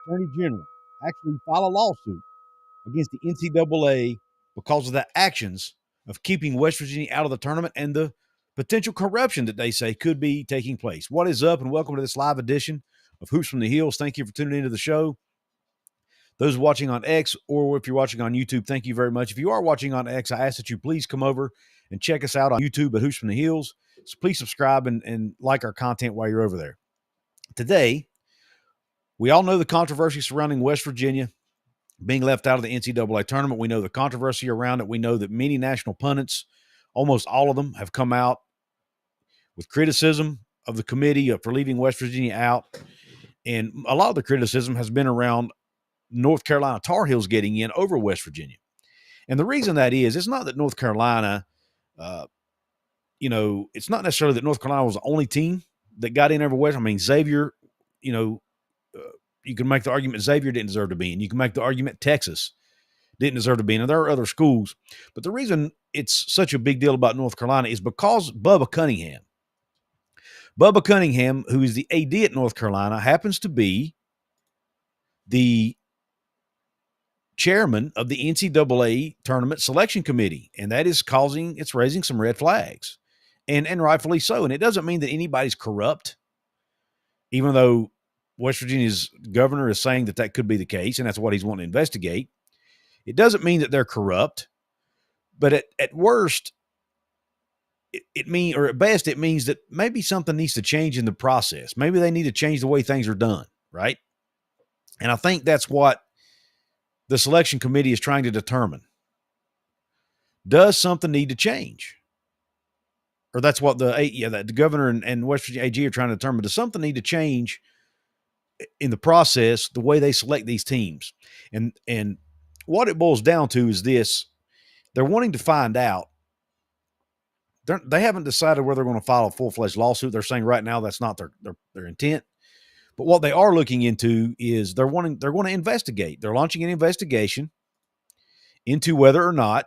Attorney General actually file a lawsuit against the NCAA because of the actions of keeping West Virginia out of the tournament and the potential corruption that they say could be taking place. What is up, and welcome to this live edition of Hoops from the Hills. Thank you for tuning into the show. Those watching on X, or if you're watching on YouTube, thank you very much. If you are watching on X, I ask that you please come over and check us out on YouTube at Hoops from the Hills. So please subscribe and like our content while you're over there. Today, we all know the controversy surrounding West Virginia being left out of the NCAA tournament. We know the controversy around it. We know that many national pundits, almost all of them, have come out with criticism of the committee for leaving West Virginia out. And a lot of the criticism has been around North Carolina Tar Heels getting in over West Virginia. And the reason that is, it's not that North Carolina, it's not necessarily that North Carolina was the only team that got in over West. I mean, Xavier, you can make the argument Xavier didn't deserve to be in. You can make the argument Texas didn't deserve to be in. And there are other schools. But the reason it's such a big deal about North Carolina is because Bubba Cunningham, who is the AD at North Carolina, happens to be the chairman of the NCAA Tournament Selection Committee. And that is raising some red flags. And rightfully so. And it doesn't mean that anybody's corrupt, even though West Virginia's governor is saying that could be the case, and that's what he's wanting to investigate. It doesn't mean that they're corrupt, but at worst, at best, it means that maybe something needs to change in the process. Maybe they need to change the way things are done, right? And I think that's what the selection committee is trying to determine. Does something need to change? Or that's what the governor and West Virginia AG are trying to determine. Does something need to change in the process, the way they select these teams? And what it boils down to is this: they're wanting to find out. They haven't decided whether they're going to file a full-fledged lawsuit. They're saying right now that's not their intent. But what they are looking into is they're going to investigate. They're launching an investigation into whether or not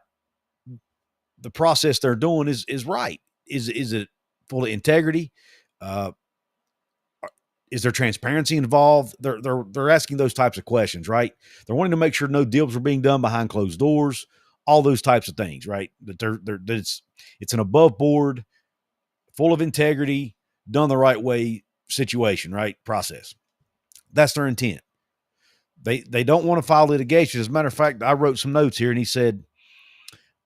the process they're doing is right. Is it full of integrity? Is there transparency involved? They're asking those types of questions, right? They're wanting to make sure no deals are being done behind closed doors, all those types of things, right? That it's an above board, full of integrity, done the right way situation, right? Process. That's their intent. They don't want to file litigation. As a matter of fact, I wrote some notes here, and he said,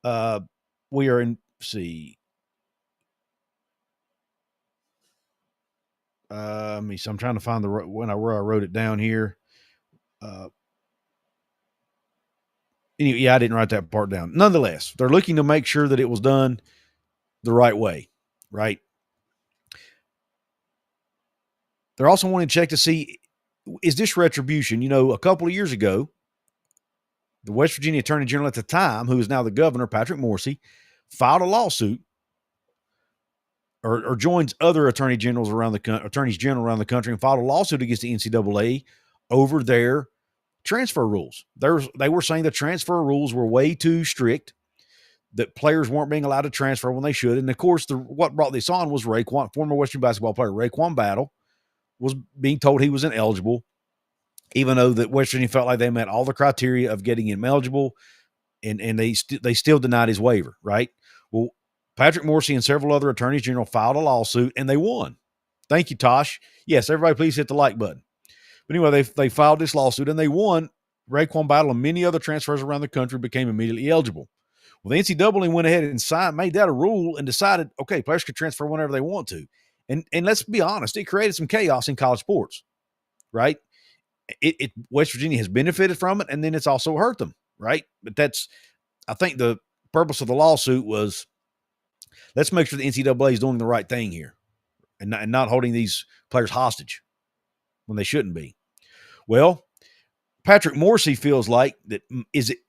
we are in, I'm trying to find where I wrote it down here. Anyway, I didn't write that part down. Nonetheless, they're looking to make sure that it was done the right way, right? They're also wanting to check to see, is this retribution? A couple of years ago, the West Virginia Attorney General at the time, who is now the governor, Patrick Morrissey, filed a lawsuit or joins other attorneys general around the country and filed a lawsuit against the NCAA over their transfer rules. They were saying the transfer rules were way too strict, that players weren't being allowed to transfer when they should. And of course, what brought this on was former Western basketball player Raekwon Battle was being told he was ineligible, even though that West Virginia felt like they met all the criteria of getting him eligible, and they still denied his waiver, right? Well, Patrick Morrissey and several other attorneys general filed a lawsuit, and they won. Thank you, Tosh. Yes, everybody please hit the like button. But anyway, they filed this lawsuit, and they won. Raekwon Battle and many other transfers around the country became immediately eligible. Well, the NCAA went ahead and made that a rule and decided, okay, players could transfer whenever they want to. And let's be honest, it created some chaos in college sports, right? West Virginia has benefited from it, and then it's also hurt them, right? But I think the purpose of the lawsuit was, let's make sure the NCAA is doing the right thing here and not holding these players hostage when they shouldn't be. Well, Patrick Morrissey feels like that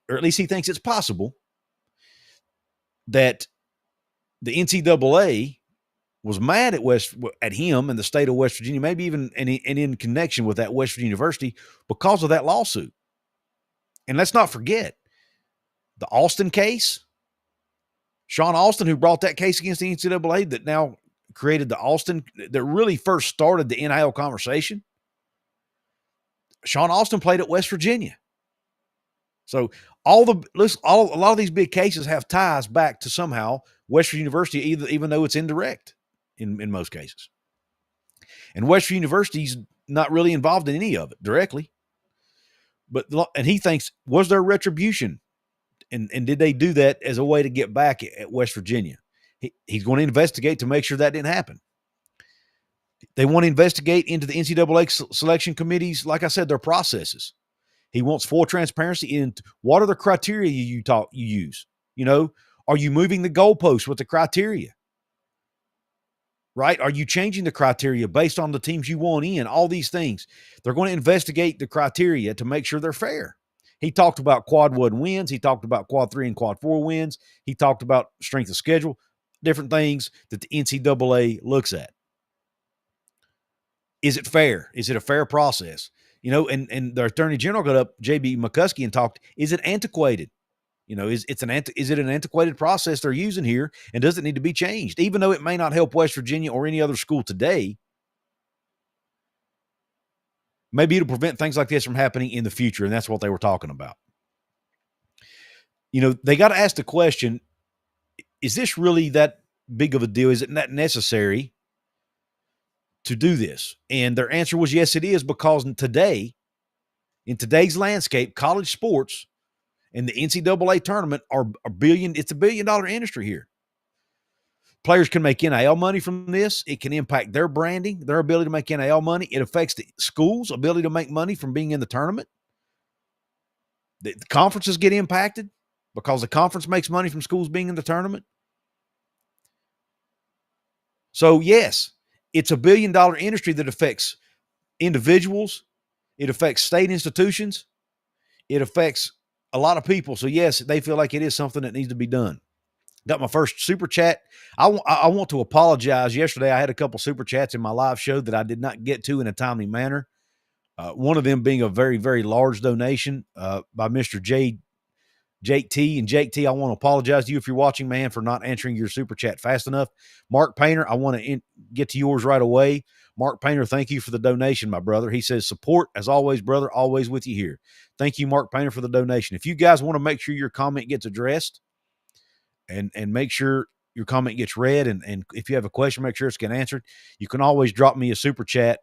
or at least he thinks it's possible that the NCAA was mad at him and the state of West Virginia, maybe even in connection with that West Virginia University, because of that lawsuit. And let's not forget the Alston case. Sean Alston, who brought that case against the NCAA that now created that really first started the NIL conversation. Sean Austin played at West Virginia. So a lot of these big cases have ties back to somehow Western University, even though it's indirect in most cases. And Western University's not really involved in any of it directly. And he thinks, was there retribution? And did they do that as a way to get back at West Virginia? He's going to investigate to make sure that didn't happen. They want to investigate into the NCAA selection committees. Like I said, their processes. He wants full transparency into what are the criteria you use. You know, are you moving the goalposts with the criteria? Right? Are you changing the criteria based on the teams you want in? All these things. They're going to investigate the criteria to make sure they're fair. He talked about quad 1 wins. He talked about quad 3 and quad 4 wins. He talked about strength of schedule, different things that the NCAA looks at. Is it fair? Is it a fair process? You know, and the Attorney General got up, J.B. McCuskey, and talked, is it antiquated? You know, is it an antiquated process they're using here, and does it need to be changed? Even though it may not help West Virginia or any other school today, maybe it'll prevent things like this from happening in the future, and that's what they were talking about. You know, they got to ask the question, is this really that big of a deal? Is it not necessary to do this? And their answer was yes, it is, because in today's landscape, college sports and the NCAA tournament it's a $1 billion industry here. Players can make NIL money from this. It can impact their branding, their ability to make NIL money. It affects the school's ability to make money from being in the tournament. The conferences get impacted because the conference makes money from schools being in the tournament. So yes, it's a $1 billion industry that affects individuals. It affects state institutions. It affects a lot of people. So yes, they feel like it is something that needs to be done. Got my first super chat. I want to apologize. Yesterday, I had a couple super chats in my live show that I did not get to in a timely manner. One of them being a very, very large donation by Mr. Jake T. And Jake T., I want to apologize to you if you're watching, man, for not answering your super chat fast enough. Mark Painter, I want to get to yours right away. Mark Painter, thank you for the donation, my brother. He says, support, as always, brother, always with you here. Thank you, Mark Painter, for the donation. If you guys want to make sure your comment gets addressed and make sure your comment gets read, and if you have a question, make sure it's getting answered, you can always drop me a super chat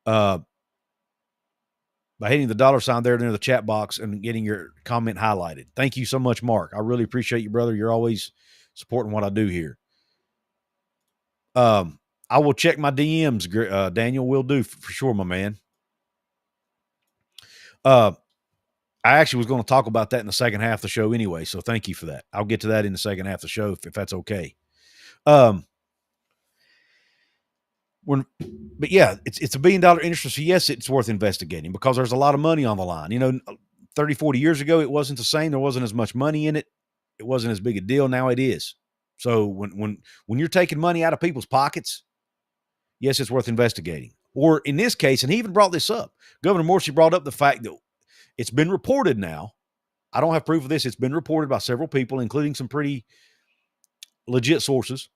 by hitting the $sign there near the chat box and getting your comment highlighted. Thank you so much, Mark. I really appreciate you, brother. You're always supporting what I do here. I will check my DMs, Daniel. Will do for sure, my man. I actually was going to talk about that in the second half of the show anyway, so thank you for that. I'll get to that in the second half of the show if that's okay. But yeah, it's a $1 billion industry. So yes, it's worth investigating because there's a lot of money on the line. You know, 30, 40 years ago, it wasn't the same. There wasn't as much money in it. It wasn't as big a deal. Now it is. So when you're taking money out of people's pockets, yes, it's worth investigating. Or in this case, and he even brought this up, Governor Morrissey brought up the fact that it's been reported now. I don't have proof of this. It's been reported by several people, including some pretty legit sources,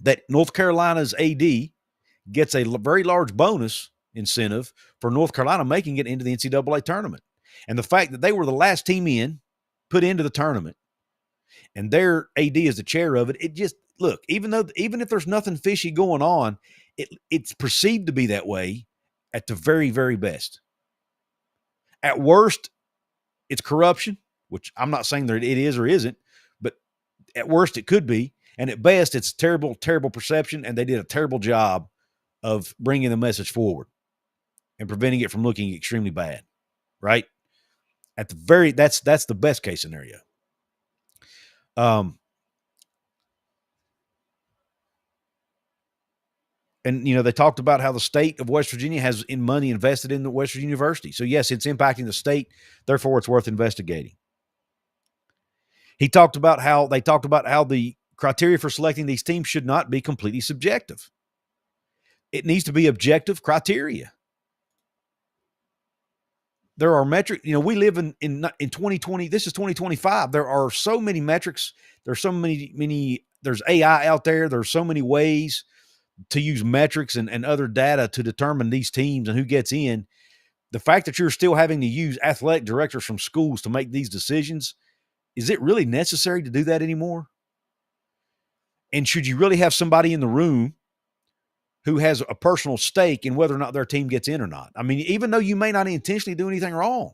that North Carolina's AD gets a very large bonus incentive for North Carolina making it into the NCAA tournament. And the fact that they were the last team put into the tournament, and their AD is the chair of it, it just, look, even if there's nothing fishy going on, it's perceived to be that way at the very, very best. At worst, it's corruption, which I'm not saying that it is or isn't, but at worst it could be. And at best, it's terrible, terrible perception, and they did a terrible job of bringing the message forward and preventing it from looking extremely bad, right? At the very, that's the best case scenario. And, you know, they talked about how the state of West Virginia has money invested in the West Virginia University. So, yes, it's impacting the state. Therefore, it's worth investigating. They talked about how the criteria for selecting these teams should not be completely subjective. It needs to be objective criteria. There are metrics. You know, we live in 2020. This is 2025. There are so many metrics. There's so many. There's AI out there. There's so many ways to use metrics and other data to determine these teams and who gets in. The fact that you're still having to use athletic directors from schools to make these decisions, is it really necessary to do that anymore? And should you really have somebody in the room who has a personal stake in whether or not their team gets in or not? I mean, even though you may not intentionally do anything wrong,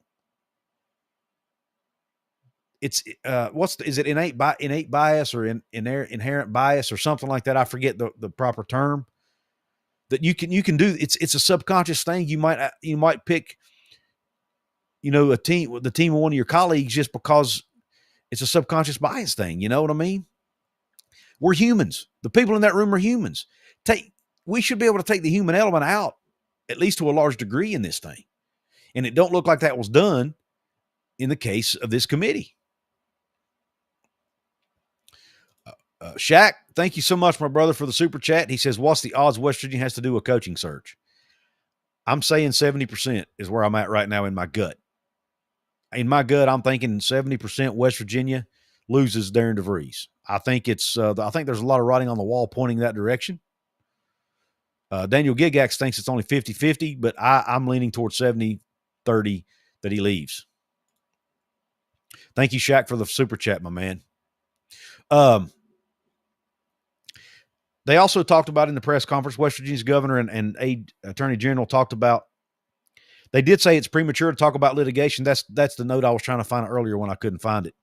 it's is it innate bias or inherent bias or something like that? I forget the proper term. That you can do. It's a subconscious thing. You might pick, the team of one of your colleagues just because it's a subconscious bias thing. You know what I mean? We're humans. The people in that room are humans. We should be able to take the human element out, at least to a large degree, in this thing. And it don't look like that was done in the case of this committee. Shaq, thank you so much, my brother, for the super chat. He says, what's the odds West Virginia has to do a coaching search? I'm saying 70% is where I'm at right now in my gut. In my gut, I'm thinking 70% West Virginia loses Darren DeVries. I think there's a lot of writing on the wall pointing that direction. Daniel Gigax thinks it's only 50-50, but I'm leaning towards 70-30 that he leaves. Thank you, Shaq, for the super chat, my man. They also talked about in the press conference, West Virginia's governor and attorney general talked about, they did say it's premature to talk about litigation. That's the note I was trying to find earlier when I couldn't find it.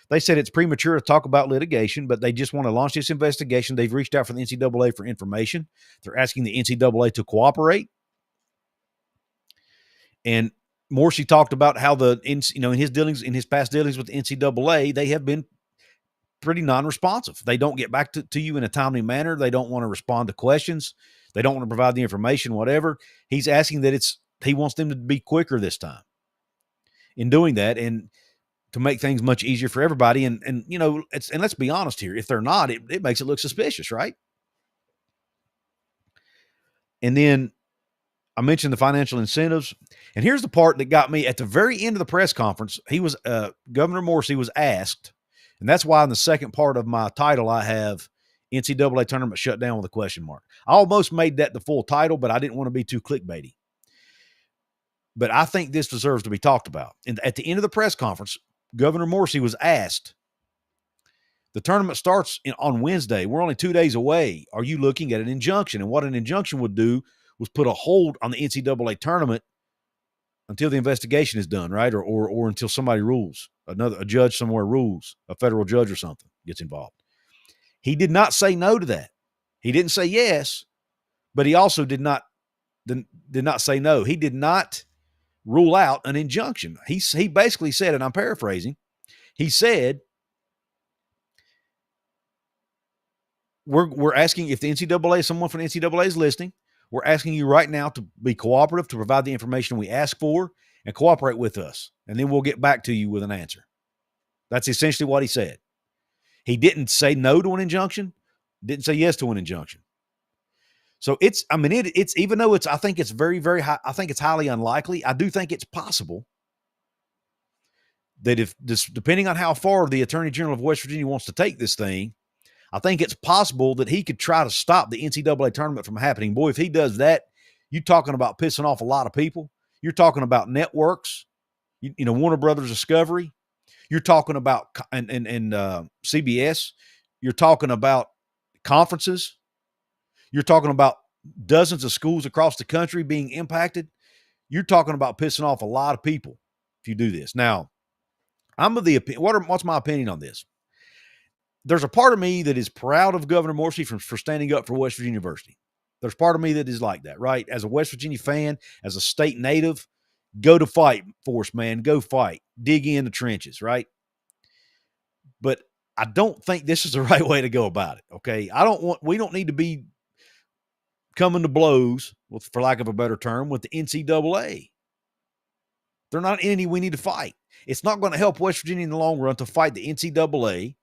They said it's premature to talk about litigation, but they just want to launch this investigation. They've reached out for the NCAA for information. They're asking the NCAA to cooperate. And Morrissey talked about how in his past dealings with the NCAA, they have been pretty non-responsive. They don't get back to you in a timely manner. They don't want to respond to questions. They don't want to provide the information, whatever. He's asking that he wants them to be quicker this time in doing that and to make things much easier for everybody. And let's be honest here. If they're not, it makes it look suspicious, right? And then I mentioned the financial incentives. And here's the part that got me at the very end of the press conference. Governor Morrissey was asked, and that's why in the second part of my title, I have NCAA tournament shut down with a question mark. I almost made that the full title, but I didn't want to be too clickbaity. But I think this deserves to be talked about. And at the end of the press conference, Governor Morrissey was asked, the tournament starts on Wednesday. We're only 2 days away. Are you looking at an injunction? And what an injunction would do was put a hold on the NCAA tournament until the investigation is done, right? Or until somebody rules, a judge somewhere rules, a federal judge or something gets involved. He did not say no to that. He didn't say yes, but he also did not say no. He did not rule out an injunction. He basically said, and I'm paraphrasing, he said, we're asking if the NCAA, someone from the NCAA is listening, we're asking you right now to be cooperative, to provide the information we ask for and cooperate with us. And then we'll get back to you with an answer. That's essentially what he said. He didn't say no to an injunction, didn't say yes to an injunction. So it's even though I think it's very, very high, I think it's highly unlikely. I do think it's possible that depending on how far the Attorney General of West Virginia wants to take this thing, I think it's possible that he could try to stop the NCAA tournament from happening. Boy, if he does that, you're talking about pissing off a lot of people. You're talking about networks, Warner Brothers Discovery. You're talking about and CBS. You're talking about conferences. You're talking about dozens of schools across the country being impacted. You're talking about pissing off a lot of people if you do this. Now, I'm of the opinion. What's my opinion on this? There's a part of me that is proud of Governor Morrissey for standing up for West Virginia University. There's part of me that is like that, right? As a West Virginia fan, as a state native, go to fight force, man. Go fight. Dig in the trenches, right? But I don't think this is the right way to go about it, okay? We don't need to be coming to blows, for lack of a better term, with the NCAA. They're not an entity we need to fight. It's not going to help West Virginia in the long run to fight the NCAA.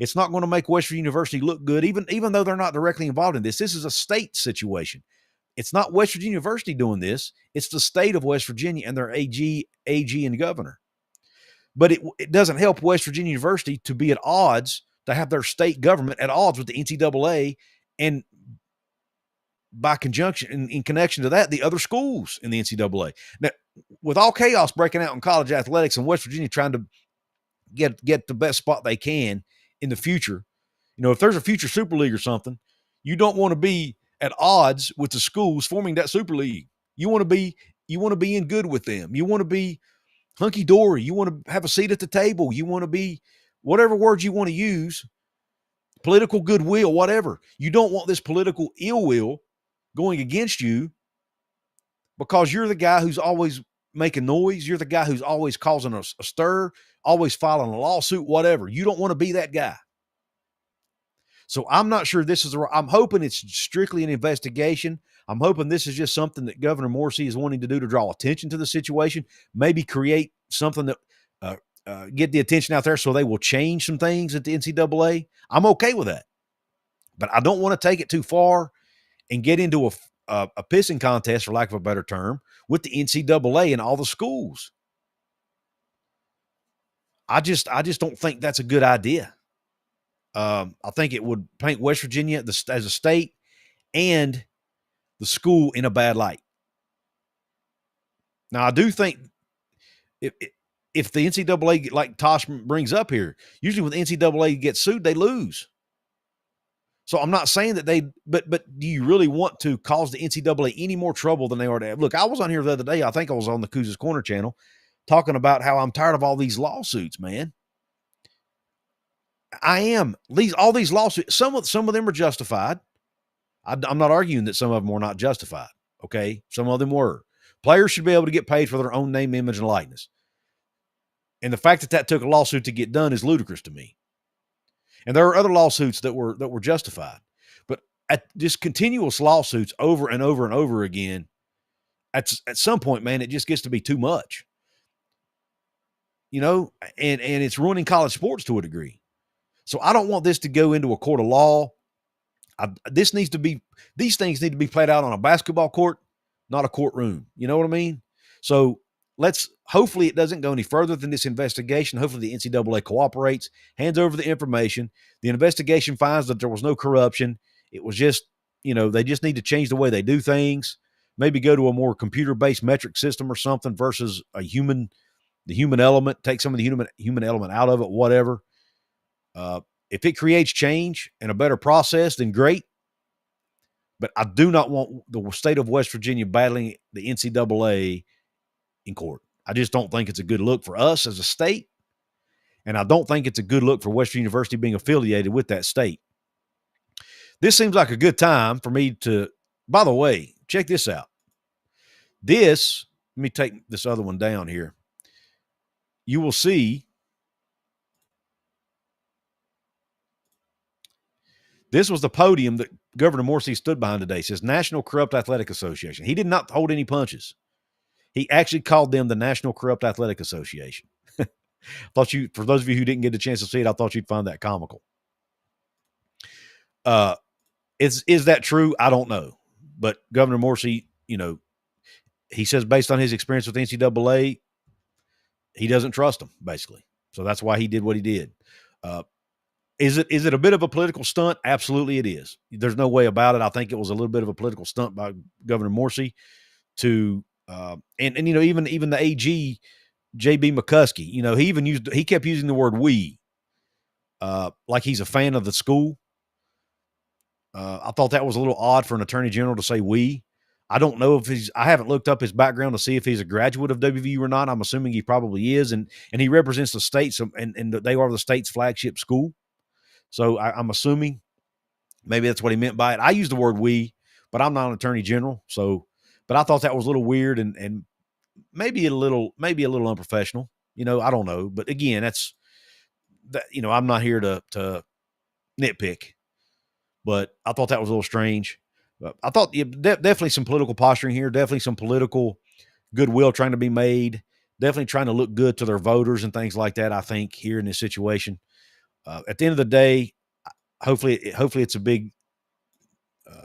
It's not going to make West Virginia University look good, even though they're not directly involved in this. This is a state situation. It's not West Virginia University doing this. It's the state of West Virginia and their AG, and governor. But it doesn't help West Virginia University to be at odds, to have their state government at odds with the NCAA and by conjunction, in connection to that, the other schools in the NCAA. Now, with all chaos breaking out in college athletics and West Virginia trying to get the best spot they can in the future, if there's a future Super League or something, you don't want to be at odds with the schools forming that Super League. You want to be in good with them. You want to be hunky dory. You want to have a seat at the table. You want to be whatever words you want to use, political goodwill, whatever. You don't want this political ill will going against you because you're the guy who's always making noise. You're the guy who's always causing a stir, always filing a lawsuit, whatever. You don't want to be that guy. So I'm not sure this is I'm hoping it's strictly an investigation. I'm hoping this is just something that Governor Morrissey is wanting to do to draw attention to the situation, maybe create something that get the attention out there so they will change some things at the NCAA. I'm okay with that. But I don't want to take it too far and get into a pissing contest, for lack of a better term, with the NCAA and all the schools. I just don't think that's a good idea. I think it would paint West Virginia as a state and the school in a bad light. Now, I do think if the NCAA, like Tosh brings up here, usually when the NCAA gets sued, they lose. So I'm not saying that but do you really want to cause the NCAA any more trouble than they already have? Look, I was on here the other day. I think I was on the Couz's Corner channel talking about how I'm tired of all these lawsuits, man. I am. All these lawsuits, some of them are justified. I'm not arguing that some of them were not justified. Okay. Some of them were. Players should be able to get paid for their own name, image, and likeness. And the fact that took a lawsuit to get done is ludicrous to me. And there are other lawsuits that were justified. But at just continuous lawsuits over and over and over again, at some point, man, it just gets to be too much. And it's ruining college sports to a degree. So I don't want this to go into a court of law. These things need to be played out on a basketball court, not a courtroom. You know what I mean? So hopefully it doesn't go any further than this investigation. Hopefully the NCAA cooperates, hands over the information. The investigation finds that there was no corruption. It was just, they just need to change the way they do things. Maybe go to a more computer-based metric system or something versus the human element, take some of the human element out of it, whatever. If it creates change and a better process, then great. But I do not want the state of West Virginia battling the NCAA in court. I just don't think it's a good look for us as a state. And I don't think it's a good look for Western University being affiliated with that state. This seems like a good time for me to, by the way, check this out. Let me take this other one down here. You will see this was the podium that Governor Morrissey stood behind today. It says National Corrupt Athletic Association. He did not hold any punches. He actually called them the National Corrupt Athletic Association. For those of you who didn't get a chance to see it, I thought you'd find that comical. Is that true? I don't know. But Governor Morrissey, he says based on his experience with NCAA, he doesn't trust them, basically. So that's why he did what he did. Is it a bit of a political stunt? Absolutely it is. There's no way about it. I think it was a little bit of a political stunt by Governor Morrissey to even the AG, J.B. McCuskey, he kept using the word we, like he's a fan of the school. I thought that was a little odd for an attorney general to say we. I don't know if I haven't looked up his background to see if he's a graduate of WVU or not. I'm assuming he probably is. And he represents the state, and they are the state's flagship school. So I'm assuming maybe that's what he meant by it. I use the word we, but I'm not an attorney general. But I thought that was a little weird and maybe a little unprofessional. I don't know. But again, I'm not here to nitpick. But I thought that was a little strange. But I thought definitely some political posturing here, definitely some political goodwill trying to be made, definitely trying to look good to their voters and things like that, I think, here in this situation. At the end of the day, hopefully it's a big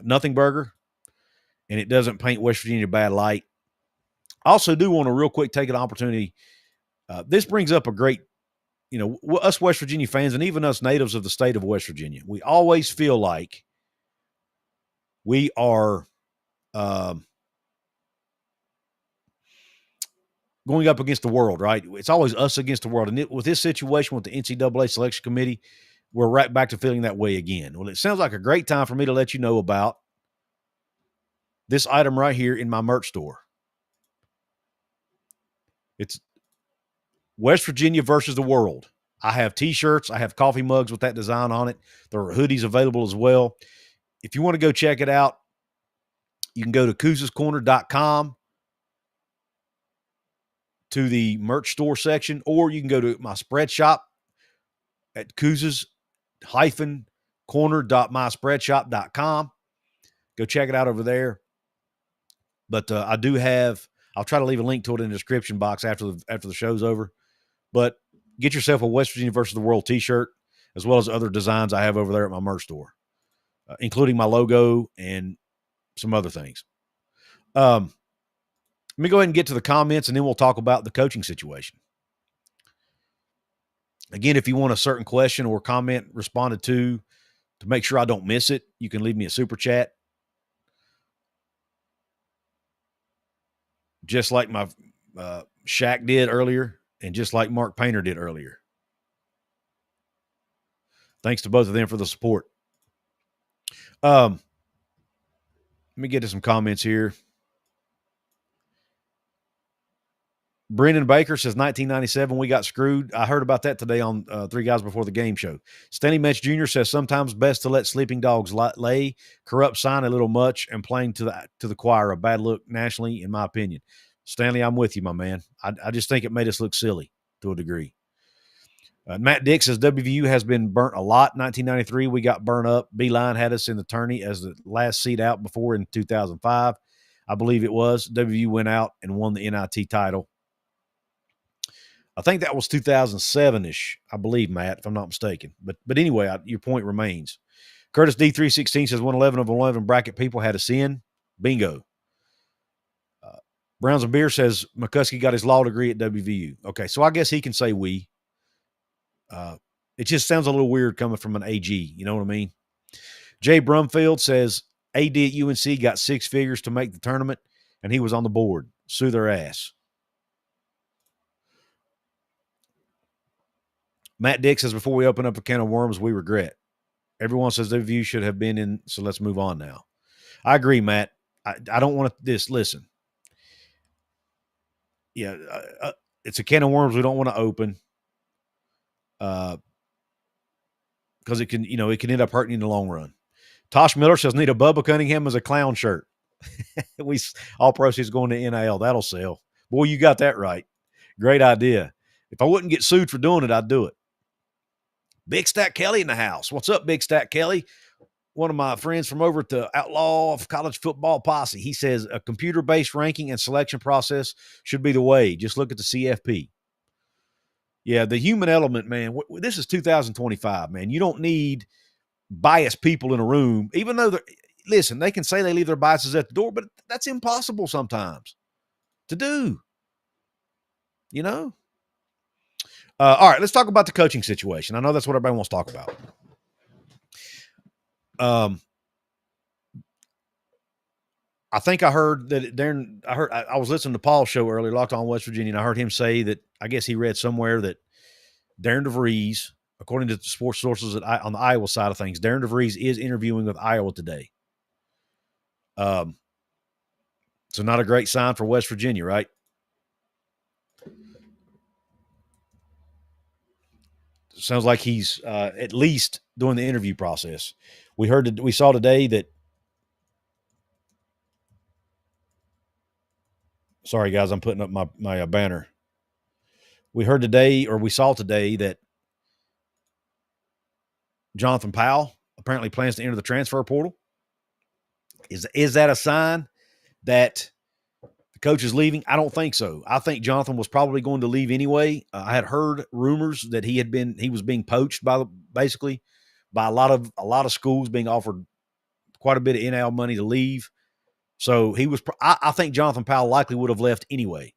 nothing burger and it doesn't paint West Virginia a bad light. I also do want to real quick take an opportunity. This brings up a great, us West Virginia fans and even us natives of the state of West Virginia, we always feel like we are going up against the world, right? It's always us against the world. And with this situation with the NCAA selection committee, we're right back to feeling that way again. Well, it sounds like a great time for me to let you know about this item right here in my merch store. It's West Virginia versus the world. I have T-shirts. I have coffee mugs with that design on it. There are hoodies available as well. If you want to go check it out, you can go to couzescorner.com to the merch store section, or you can go to my spread shop at couzes-corner.myspreadshop.com. Go check it out over there. But I do have, I'll try to leave a link to it in the description box after the show's over. But get yourself a West Virginia versus the world T-shirt, as well as other designs I have over there at my merch store, including my logo and some other things. Let me go ahead and get to the comments, and then we'll talk about the coaching situation. Again, if you want a certain question or comment responded to make sure I don't miss it, you can leave me a super chat. Just like my Shaq did earlier, and just like Mark Painter did earlier. Thanks to both of them for the support. Let me get to some comments here. Brendan Baker says 1997, we got screwed. I heard about that today on Three Guys Before the Game show. Stanley Metz Jr. says sometimes best to let sleeping dogs lay. Corrupt sign a little much and playing to the choir. A bad look nationally, in my opinion. Stanley, I'm with you, my man. I just think it made us look silly to a degree. Matt Dick says WVU has been burnt a lot. 1993, we got burnt up. Beeline had us in the tourney as the last seed out before in 2005. I believe it was. WVU went out and won the NIT title. I think that was 2007-ish, I believe, Matt, if I'm not mistaken. But anyway, your point remains. Curtis D316 says 111 of 11 bracket people had us in. Bingo. Browns and Beer says McCuskey got his law degree at WVU. Okay, so I guess he can say we. It just sounds a little weird coming from an AG. You know what I mean? Jay Brumfield says AD at UNC got six figures to make the tournament, and he was on the board. Sue their ass. Matt Dick says, before we open up a can of worms, we regret. Everyone says their view should have been in, so let's move on now. I agree, Matt. I don't want this. Listen. Yeah, it's a can of worms we don't want to open because it can end up hurting you in the long run. Tosh Miller says, need a Bubba Cunningham as a clown shirt. All proceeds going to NIL. That'll sell. Boy, you got that right. Great idea. If I wouldn't get sued for doing it, I'd do it. Big Stack Kelly in the house. What's up, Big Stack Kelly? One of my friends from over at the Outlaw of College Football Posse. He says a computer-based ranking and selection process should be the way. Just look at the CFP. Yeah, the human element, man. This is 2025, man. You don't need biased people in a room, even though listen, they can say they leave their biases at the door, but that's impossible sometimes to do. You know? All right, let's talk about the coaching situation. I know that's what everybody wants to talk about. I think I heard that Darren. I was listening to Paul's show earlier, Locked On West Virginia, and I heard him say that I guess he read somewhere that Darren DeVries, according to sports sources on the Iowa side of things, Darren DeVries is interviewing with Iowa today. So not a great sign for West Virginia, right? Sounds like he's at least doing the interview process. We saw today that. Sorry, guys, I'm putting up my banner. We saw today that Jonathan Powell apparently plans to enter the transfer portal. Is that a sign that the coach is leaving? I don't think so. I think Jonathan was probably going to leave anyway. I had heard rumors that he was being poached by a lot of schools, being offered quite a bit of NIL money to leave. So I think Jonathan Powell likely would have left anyway.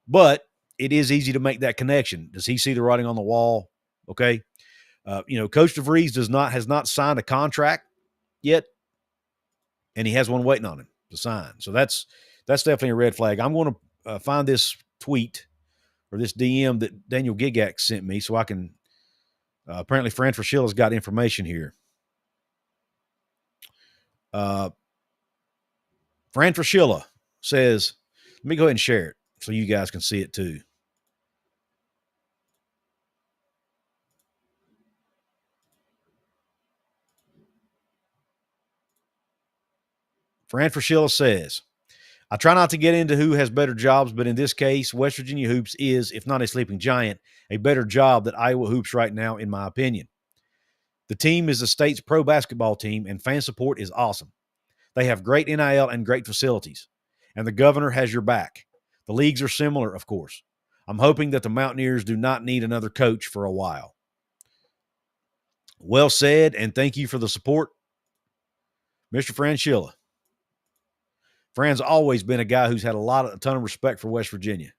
But it is easy to make that connection. Does he see the writing on the wall? Okay. Coach DeVries has not signed a contract yet, and he has one waiting on him. to sign. So that's definitely a red flag. I'm going to find this tweet or this DM that Daniel Gigak sent me so I can apparently Fran Fraschilla's got information here. Fran Fraschilla says, let me go ahead and share it so you guys can see it too. Fran Fraschilla says, I try not to get into who has better jobs, but in this case, West Virginia Hoops is, if not a sleeping giant, a better job than Iowa Hoops right now, in my opinion. The team is the state's pro basketball team, and fan support is awesome. They have great NIL and great facilities, and the governor has your back. The leagues are similar, of course. I'm hoping that the Mountaineers do not need another coach for a while. Well said, and thank you for the support, Mr. Fraschilla. Fran's always been a guy who's had a ton of respect for West Virginia.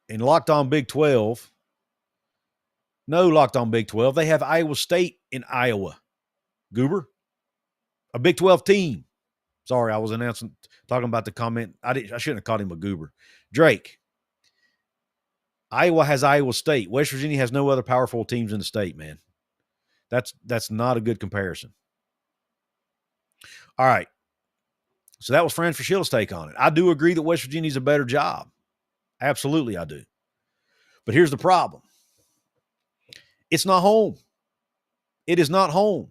In Locked On Big 12, no Locked On Big 12, they have Iowa State in Iowa. Goober, a Big 12 team. Sorry, I was talking about the comment. I shouldn't have called him a goober. Drake, Iowa has Iowa State. West Virginia has no other powerful teams in the state, man. That's not a good comparison. All right. So that was Fran Fraschilla's take on it. I do agree that West Virginia is a better job. Absolutely, I do. But here's the problem. It's not home. It is not home.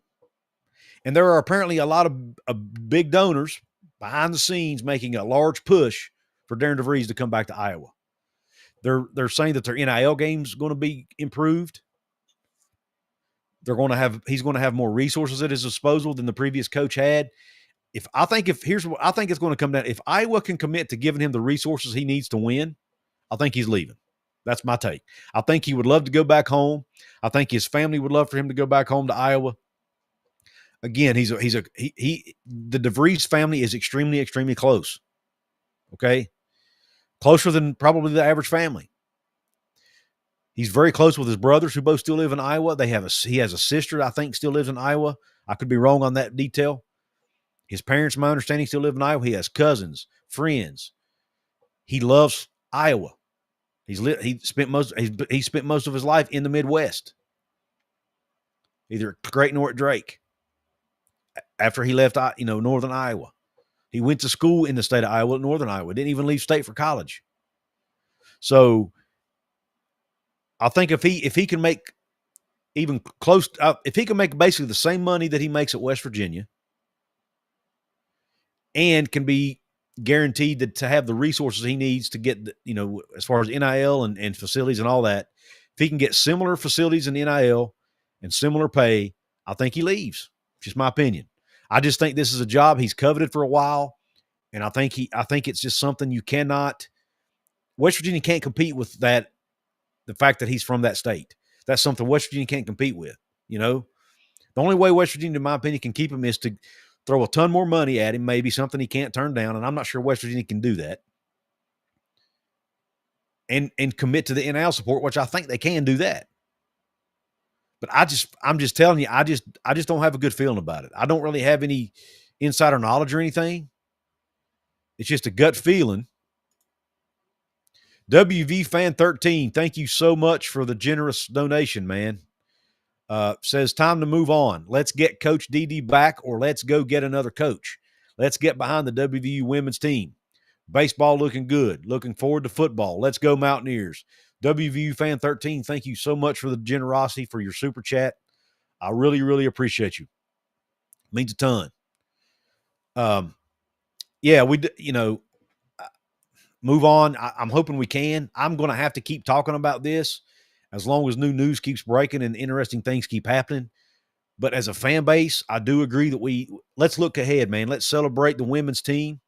And there are apparently a lot of big donors behind the scenes making a large push for Darren DeVries to come back to Iowa. They're saying that their NIL game's going to be improved. He's going to have more resources at his disposal than the previous coach had. Here's what I think it's going to come down. If Iowa can commit to giving him the resources he needs to win, I think he's leaving. That's my take. I think he would love to go back home. I think his family would love for him to go back home to Iowa. Again, the DeVries family is extremely, extremely close. Okay. Closer than probably the average family. He's very close with his brothers who both still live in Iowa. He has a sister, I think, still lives in Iowa. I could be wrong on that detail. His parents, my understanding, still live in Iowa. He has cousins, friends. He loves Iowa. He spent most of his life in the Midwest, either at Creighton or at Drake. After he left, Northern Iowa, he went to school in the state of Iowa, Northern Iowa. Didn't even leave state for college. So I think if he can make even close, if he can make basically the same money that he makes at West Virginia, and can be guaranteed to have the resources he needs to get, as far as NIL and facilities and all that, if he can get similar facilities and NIL and similar pay, I think he leaves. Just my opinion. I just think this is a job he's coveted for a while, and I think it's just something West Virginia can't compete with that. The fact that he's from that state, that's something West Virginia can't compete with. The only way West Virginia, in my opinion, can keep him is to throw a ton more money at him, maybe something he can't turn down, and I'm not sure West Virginia can do that. And commit to the NIL support, which I think they can do that. But I'm just telling you, I just don't have a good feeling about it. I don't really have any insider knowledge or anything. It's just a gut feeling. WV Fan 13, thank you so much for the generous donation, man. Says time to move on. Let's get Coach DD back, or let's go get another coach. Let's get behind the WVU women's team. Baseball looking good. Looking forward to football. Let's go Mountaineers. WVU Fan 13, thank you so much for the generosity, for your super chat. I really, really appreciate you. It means a ton. Move on. I'm hoping we can. I'm going to have to keep talking about this as long as new news keeps breaking and interesting things keep happening. But as a fan base, I do agree that let's look ahead, man. Let's celebrate the women's team.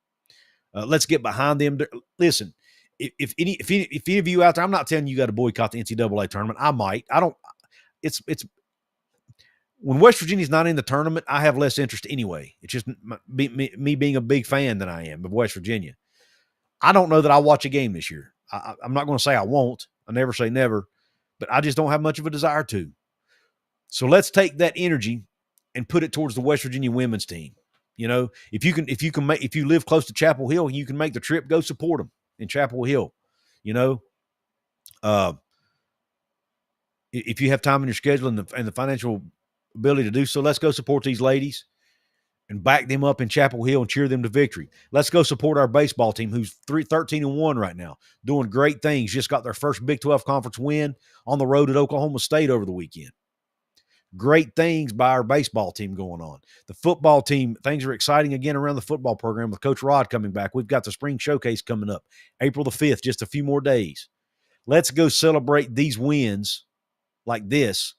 Let's get behind them. Listen, if any of you out there, I'm not telling you got to boycott the NCAA tournament. I might. I don't. It's when West Virginia's not in the tournament, I have less interest anyway. It's just me being a big fan than I am of West Virginia. I don't know that I'll watch a game this year. I'm not going to say I won't. I never say never, but I just don't have much of a desire to. So let's take that energy and put it towards the West Virginia women's team. If you live close to Chapel Hill, you can make the trip, go support them in Chapel Hill. If you have time in your schedule and the financial ability to do so, let's go support these ladies and back them up in Chapel Hill and cheer them to victory. Let's go support our baseball team, who's 13-1 right now, doing great things. Just got their first Big 12 conference win on the road at Oklahoma State over the weekend. Great things by our baseball team going on. The football team, things are exciting again around the football program with Coach Rod coming back. We've got the spring showcase coming up April the 5th, just a few more days. Let's go celebrate these wins like this.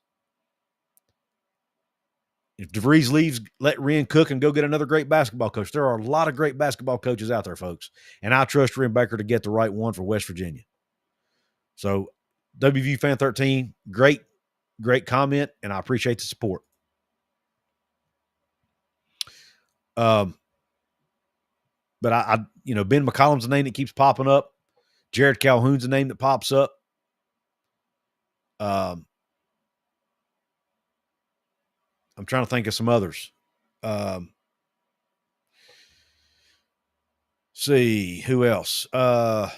If DeVries leaves, let Wren cook and go get another great basketball coach. There are a lot of great basketball coaches out there, folks, and I trust Wren Baker to get the right one for West Virginia. So, WVU Fan 13, great comment, and I appreciate the support. But I Ben McCollum's a name that keeps popping up. Jared Calhoun's a name that pops up. I'm trying to think of some others. See, who else? Why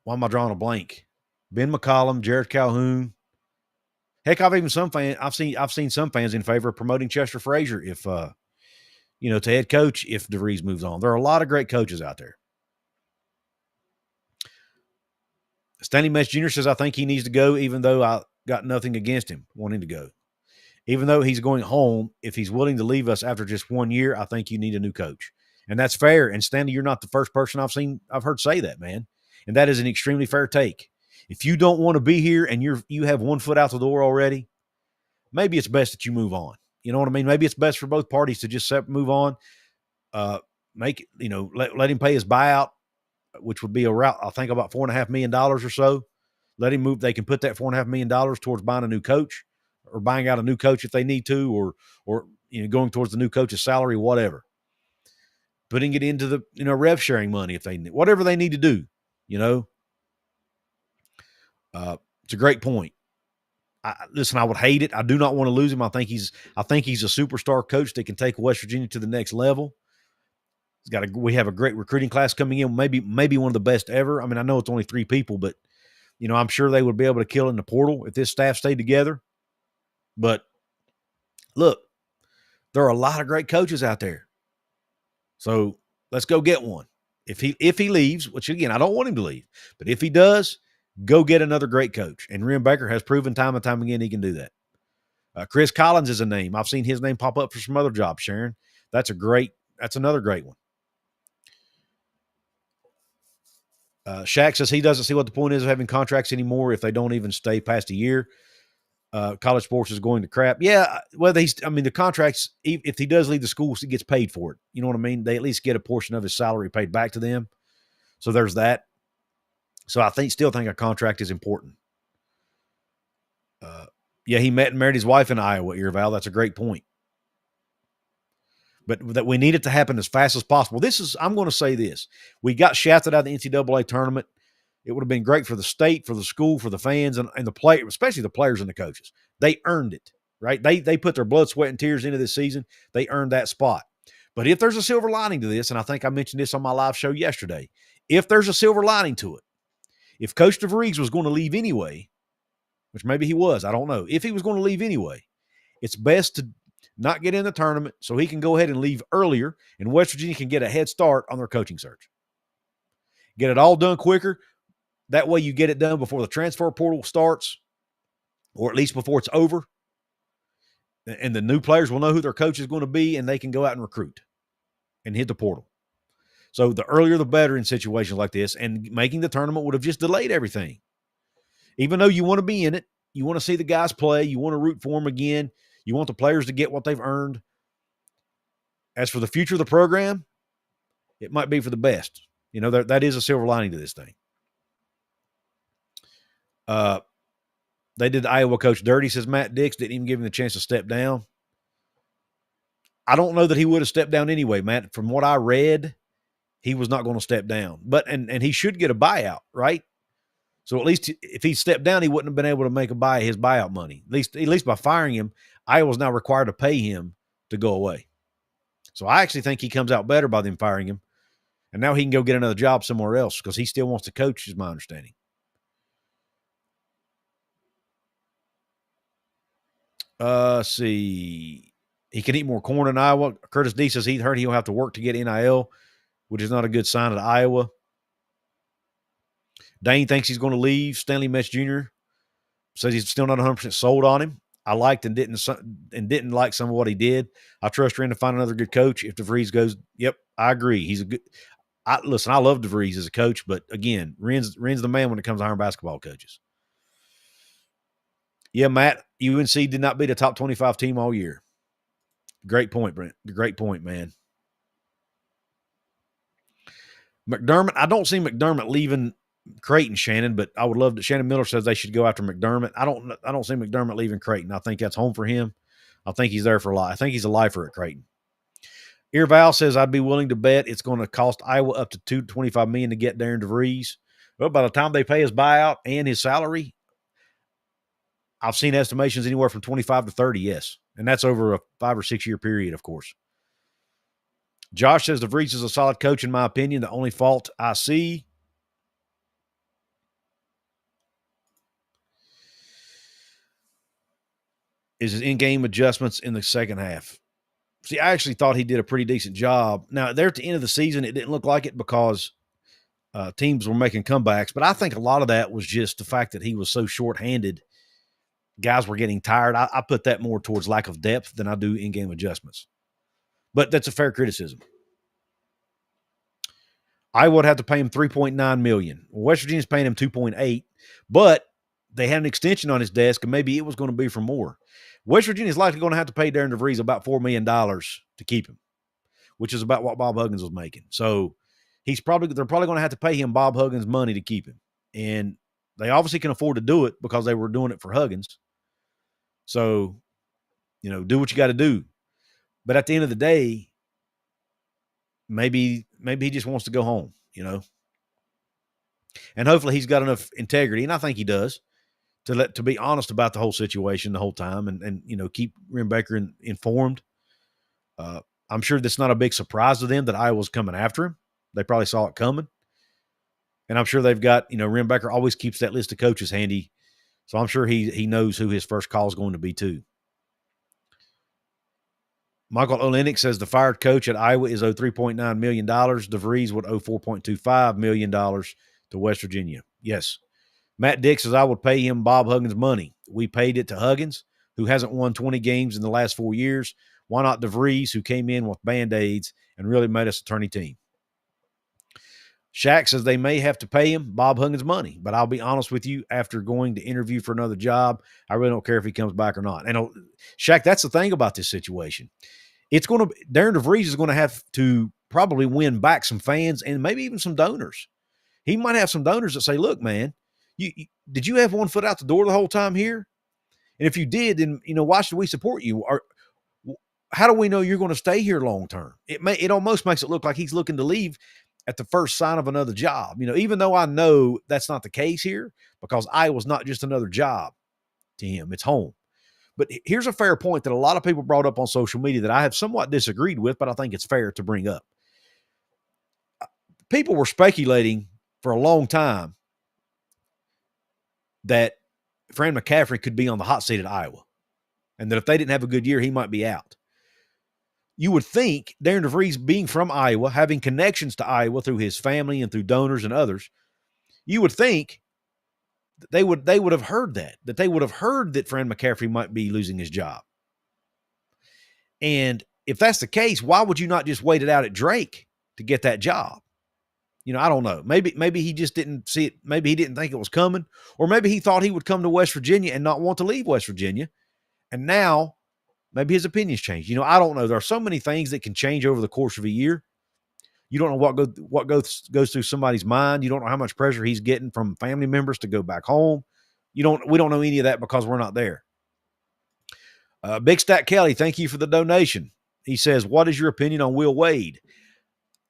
am I drawing a blank? Ben McCollum, Jared Calhoun. Heck, I've seen some fans in favor of promoting Chester Frazier if to head coach if DeVries moves on. There are a lot of great coaches out there. Stanley Metz Jr. says, I think he needs to go, even though I got nothing against him wanting to go. Even though he's going home, if he's willing to leave us after just 1 year, I think you need a new coach. And that's fair. And Stanley, you're not the first person I've heard say that, man. And that is an extremely fair take. If you don't want to be here and you have 1 foot out the door already, maybe it's best that you move on. You know what I mean? Maybe it's best for both parties to just move on. Let him pay his buyout, which would be I think about $4.5 million or so. Let him move. They can put that $4.5 million towards buying a new coach or buying out a new coach if they need to, or going towards the new coach's salary, whatever. Putting it into the rev sharing money if they need, whatever they need to do. It's a great point. Listen, I would hate it. I do not want to lose him. I think he's a superstar coach that can take West Virginia to the next level. We have a great recruiting class coming in, maybe one of the best ever. I mean, I know it's only 3 people, but I'm sure they would be able to kill in the portal if this staff stayed together. But look, there are a lot of great coaches out there. So let's go get one. If he leaves, which again, I don't want him to leave, but if he does, go get another great coach. And Wren Baker has proven time and time again he can do that. Chris Collins is a name. I've seen his name pop up for some other jobs, Sharon. That's another great one. Shaq says he doesn't see what the point is of having contracts anymore if they don't even stay past a year. College sports is going to crap. Yeah, well, the contracts, if he does leave the school, he gets paid for it. You know what I mean? They at least get a portion of his salary paid back to them. So there's that. So I still think a contract is important. He met and married his wife in Iowa, Earval. That's a great point. But that we need it to happen as fast as possible. I'm going to say this. We got shafted out of the NCAA tournament. It would have been great for the state, for the school, for the fans, and the players, especially the players and the coaches. They earned it, right? They put their blood, sweat, and tears into this season. They earned that spot. But if there's a silver lining to this, and I think I mentioned this on my live show yesterday, if there's a silver lining to it, if Coach DeVries was going to leave anyway, which maybe he was, I don't know. If he was going to leave anyway, it's best to not get in the tournament so he can go ahead and leave earlier, and West Virginia can get a head start on their coaching search. Get it all done quicker. That way you get it done before the transfer portal starts, or at least before it's over. And the new players will know who their coach is going to be, and they can go out and recruit and hit the portal. So the earlier the better in situations like this, and making the tournament would have just delayed everything. Even though you want to be in it, you want to see the guys play, you want to root for them again, you want the players to get what they've earned. As for the future of the program, it might be for the best. That is a silver lining to this thing. They did the Iowa coach dirty, says Matt Dix. Didn't even give him the chance to step down. I don't know that he would have stepped down anyway, Matt. From what I read, he was not going to step down. But and he should get a buyout, right? So at least if he stepped down, he wouldn't have been able to make his buyout money. At least by firing him, Iowa's now required to pay him to go away. So I actually think he comes out better by them firing him. And now he can go get another job somewhere else because he still wants to coach, is my understanding. Let's see. He can eat more corn in Iowa. Curtis D says he heard he'll have to work to get NIL, which is not a good sign at Iowa. Dane thinks he's going to leave. Stanley Metz Jr. says he's still not 100% sold on him. I liked and didn't like some of what he did. I trust Ren to find another good coach. If DeVries goes, yep, I agree. He's a good. Listen, I love DeVries as a coach, but again, Ren's the man when it comes to hiring basketball coaches. Yeah, Matt, UNC did not beat a top 25 team all year. Great point, Brent. Great point, man. McDermott, I don't see McDermott leaving Creighton, Shannon, but I would love to. Shannon Miller says they should go after McDermott. I don't see McDermott leaving Creighton. I think that's home for him. I think he's there for life. I think he's a lifer at Creighton. Earval says I'd be willing to bet it's going to cost Iowa up to $225 million to get Darren DeVries. Well, by the time they pay his buyout and his salary, I've seen estimations anywhere from 25 to 30, yes. And that's over a 5 or 6 year period, of course. Josh says DeVries is a solid coach, in my opinion. The only fault I see is his in-game adjustments in the second half. See, I actually thought he did a pretty decent job. Now, there at the end of the season, it didn't look like it because teams were making comebacks. But I think a lot of that was just the fact that he was so shorthanded. Guys were getting tired. I put that more towards lack of depth than I do in-game adjustments. But that's a fair criticism. I would have to pay him $3.9 million. West Virginia's paying him $2.8, but they had an extension on his desk, and maybe it was going to be for more. West Virginia is likely going to have to pay Darren DeVries about $4 million to keep him, which is about what Bob Huggins was making. So they're probably going to have to pay him Bob Huggins money to keep him. And they obviously can afford to do it because they were doing it for Huggins. So, do what you got to do. But at the end of the day, maybe he just wants to go home, And hopefully he's got enough integrity, and I think he does, to be honest about the whole situation the whole time and keep Ren Baker informed. I'm sure that's not a big surprise to them that Iowa's coming after him. They probably saw it coming. And I'm sure they've got, Ren Baker always keeps that list of coaches handy. So I'm sure he knows who his first call is going to be too. Michael Olenek says the fired coach at Iowa is owed $3.9 million. DeVries would owe $4.25 million to West Virginia. Yes. Matt Dick says I would pay him Bob Huggins money. We paid it to Huggins, who hasn't won 20 games in the last 4 years. Why not DeVries, who came in with Band-Aids and really made us a tourney team? Shaq says they may have to pay him Bob Huggins money, but I'll be honest with you, after going to interview for another job, I really don't care if he comes back or not. And Shaq, that's the thing about this situation. Darren DeVries is going to have to probably win back some fans and maybe even some donors. He might have some donors that say, look, man, did you have one foot out the door the whole time here? And if you did, then, why should we support you? Or how do we know you're going to stay here long term? It almost makes it look like he's looking to leave at the first sign of another job. Even though I know that's not the case here, because Iowa's not just another job to him, it's home. But here's a fair point that a lot of people brought up on social media that I have somewhat disagreed with, but I think it's fair to bring up. People were speculating for a long time that Fran McCaffery could be on the hot seat at Iowa, and that if they didn't have a good year, he might be out. You would think Darren DeVries, being from Iowa, having connections to Iowa through his family and through donors and others, you would think they would have heard that they would have heard that Fran McCaffery might be losing his job. And if that's the case, why would you not just wait it out at Drake to get that job? I don't know. Maybe he just didn't see it. Maybe he didn't think it was coming, or maybe he thought he would come to West Virginia and not want to leave West Virginia. And now maybe his opinions changed. I don't know. There are so many things that can change over the course of a year. You don't know what goes through somebody's mind. You don't know how much pressure he's getting from family members to go back home. We don't know any of that because we're not there. Big Stat Kelly, thank you for the donation. He says, what is your opinion on Will Wade?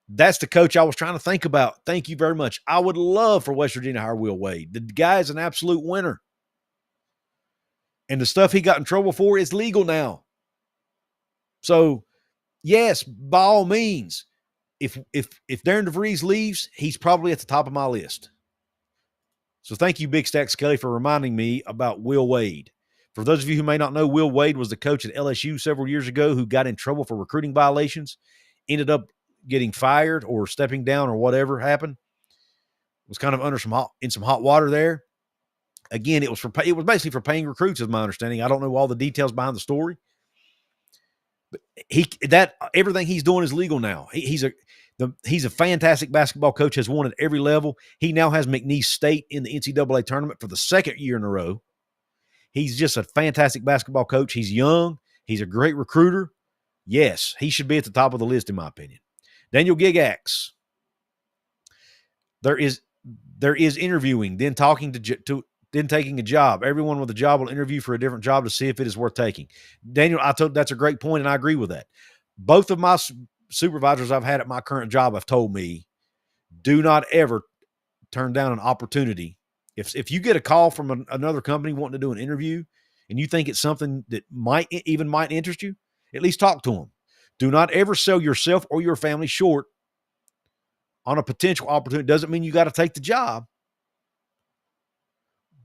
That's the coach I was trying to think about. Thank you very much. I would love for West Virginia to hire Will Wade. The guy is an absolute winner. And the stuff he got in trouble for is legal now. So, yes, by all means, if Darren DeVries leaves, he's probably at the top of my list. So thank you, Big Stacks Kelly, for reminding me about Will Wade. For those of you who may not know, Will Wade was the coach at LSU several years ago who got in trouble for recruiting violations, ended up getting fired or stepping down or whatever happened. Was kind of under some hot water there. Again, it was basically for paying recruits, is my understanding. I don't know all the details behind the story, but everything he's doing is legal now. He's a fantastic basketball coach, has won at every level. He now has McNeese State in the NCAA tournament for the second year in a row. He's just a fantastic basketball coach. He's young. He's a great recruiter. Yes, he should be at the top of the list, in my opinion. Daniel Gigax. There is interviewing, then talking then taking a job. Everyone with a job will interview for a different job to see if it is worth taking. Daniel, that's a great point, and I agree with that. Both of my supervisors I've had at my current job have told me, do not ever turn down an opportunity. If you get a call from another company wanting to do an interview and you think it's something that might interest you, at least talk to them. Do not ever sell yourself or your family short on a potential opportunity. Doesn't mean you got to take the job,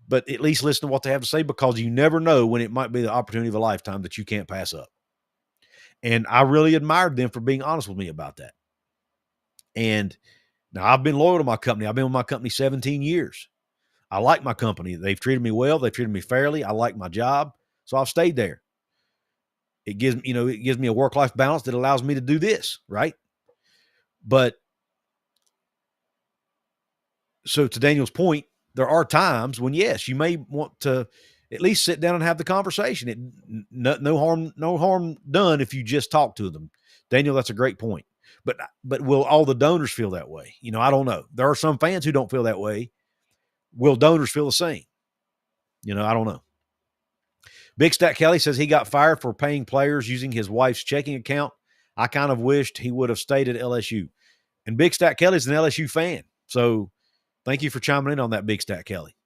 but at least listen to what they have to say, because you never know when it might be the opportunity of a lifetime that you can't pass up. And I really admired them for being honest with me about that. And now I've been loyal to my company. I've been with my company 17 years. I like my company. They've treated me well. They've treated me fairly. I like my job. So I've stayed there. It gives me a work-life balance that allows me to do this, right? But so to Daniel's point, there are times when, yes, you may want to at least sit down and have the conversation. No harm done if you just talk to them. Daniel, that's a great point. But will all the donors feel that way? I don't know. There are some fans who don't feel that way. Will donors feel the same? I don't know. Big Stat Kelly says he got fired for paying players using his wife's checking account. I kind of wished he would have stayed at LSU. And Big Stat Kelly's an LSU fan. So thank you for chiming in on that, Big Stat Kelly.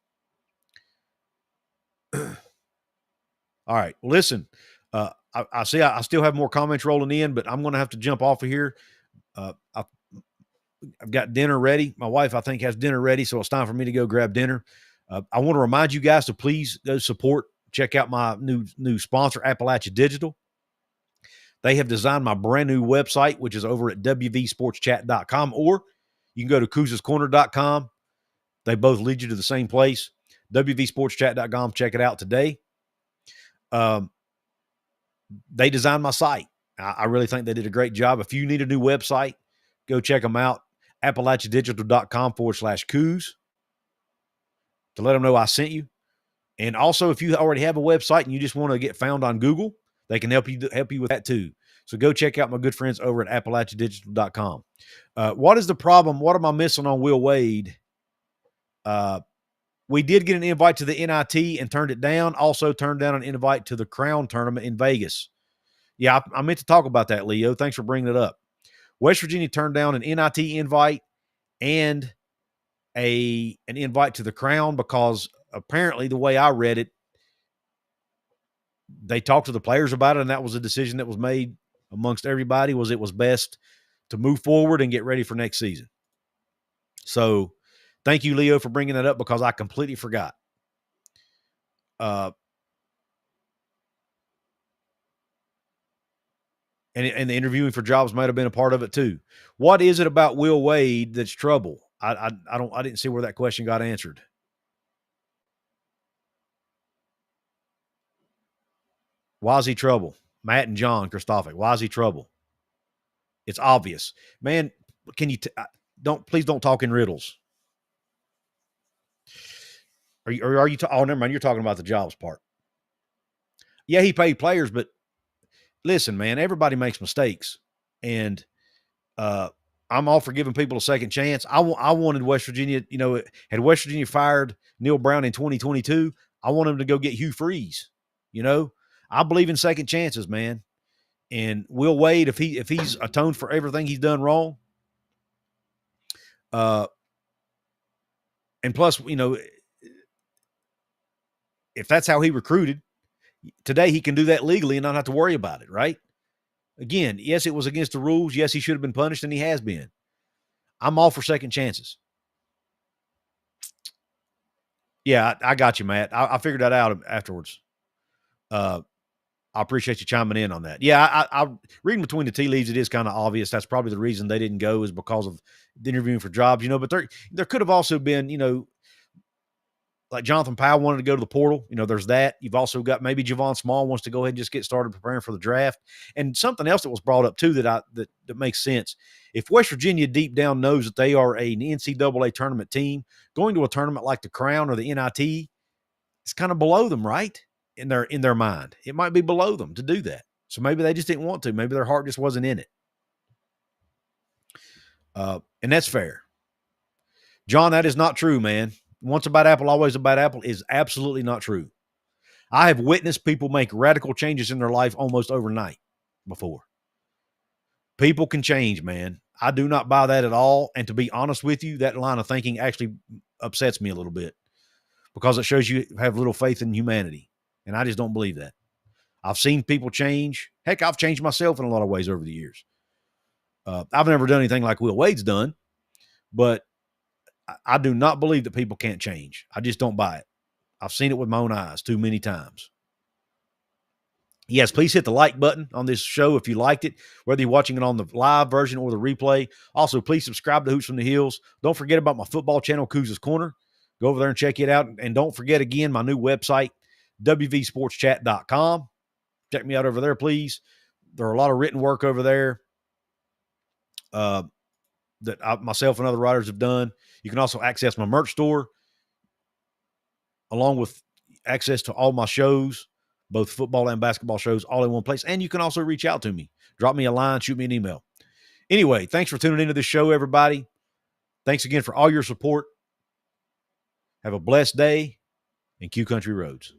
All right. Well, listen, I see I still have more comments rolling in, but I'm going to have to jump off of here. I've got dinner ready. My wife, I think, has dinner ready, so it's time for me to go grab dinner. I want to remind you guys to please go support. Check out my new sponsor, Appalachia Digital. They have designed my brand new website, which is over at wvsportschat.com, or you can go to couzescorner.com. They both lead you to the same place. wvsportschat.com. Check it out today. They designed my site. I really think they did a great job. If you need a new website, go check them out. AppalachiaDigital.com/Couz to let them know I sent you. And also, if you already have a website and you just want to get found on Google, they can help you with that too. So go check out my good friends over at AppalachiaDigital.com. What is the problem? What am I missing on Will Wade? We did get an invite to the NIT and turned it down. Also turned down an invite to the Crown Tournament in Vegas. Yeah, I meant to talk about that, Leo. Thanks for bringing it up. West Virginia turned down an NIT invite and an invite to the Crown because apparently, the way I read it, they talked to the players about it, and that was a decision that was made amongst everybody, was it was best to move forward and get ready for next season. So thank you, Leo, for bringing that up, because I completely forgot. And the interviewing for jobs might have been a part of it too. What is it about Will Wade that's trouble? I didn't see where that question got answered. Why is he trouble? Matt and John Christophic. Why is he trouble? It's obvious, man. Can you please don't talk in riddles? Are you oh, never mind. You're talking about the jobs part. Yeah, he paid players, but listen, man, everybody makes mistakes, and I'm all for giving people a second chance. I wanted West Virginia, had West Virginia fired Neil Brown in 2022, I want him to go get Hugh Freeze. I believe in second chances, man. And Will Wade, if he's atoned for everything he's done wrong, and plus, if that's how he recruited, Today, he can do that legally and not have to worry about it, right? Again, yes, it was against the rules. Yes, he should have been punished, and he has been. I'm all for second chances. Yeah, I got you, Matt. I figured that out afterwards. I appreciate you chiming in on that. Yeah, I reading between the tea leaves, it is kind of obvious. That's probably the reason they didn't go is because of the interviewing for jobs, but there could have also been, like Jonathan Powell wanted to go to the portal. There's that. You've also got maybe Javon Small wants to go ahead and just get started preparing for the draft. And something else that was brought up too that makes sense. If West Virginia deep down knows that they are an NCAA tournament team, going to a tournament like the Crown or the NIT, it's kind of below them, right? In their mind, it might be below them to do that. So maybe they just didn't want to. Maybe their heart just wasn't in it. And that's fair. John, that is not true, man. Once a bad apple, always a bad apple is absolutely not true. I have witnessed people make radical changes in their life almost overnight before. People can change, man. I do not buy that at all. And to be honest with you, that line of thinking actually upsets me a little bit because it shows you have little faith in humanity. And I just don't believe that. I've seen people change. Heck, I've changed myself in a lot of ways over the years. I've never done anything like Will Wade's done, but I do not believe that people can't change. I just don't buy it. I've seen it with my own eyes too many times. Yes, please hit the like button on this show if you liked it, whether you're watching it on the live version or the replay. Also, please subscribe to Hoops from the Hills. Don't forget about my football channel, Couz's Corner. Go over there and check it out. And don't forget, again, my new website, wvsportschat.com. Check me out over there, please. There are a lot of written work over there that myself and other writers have done. You can also access my merch store along with access to all my shows, both football and basketball shows, all in one place. And you can also reach out to me. Drop me a line, shoot me an email. Anyway, thanks for tuning into this show, everybody. Thanks again for all your support. Have a blessed day and Q Country Roads.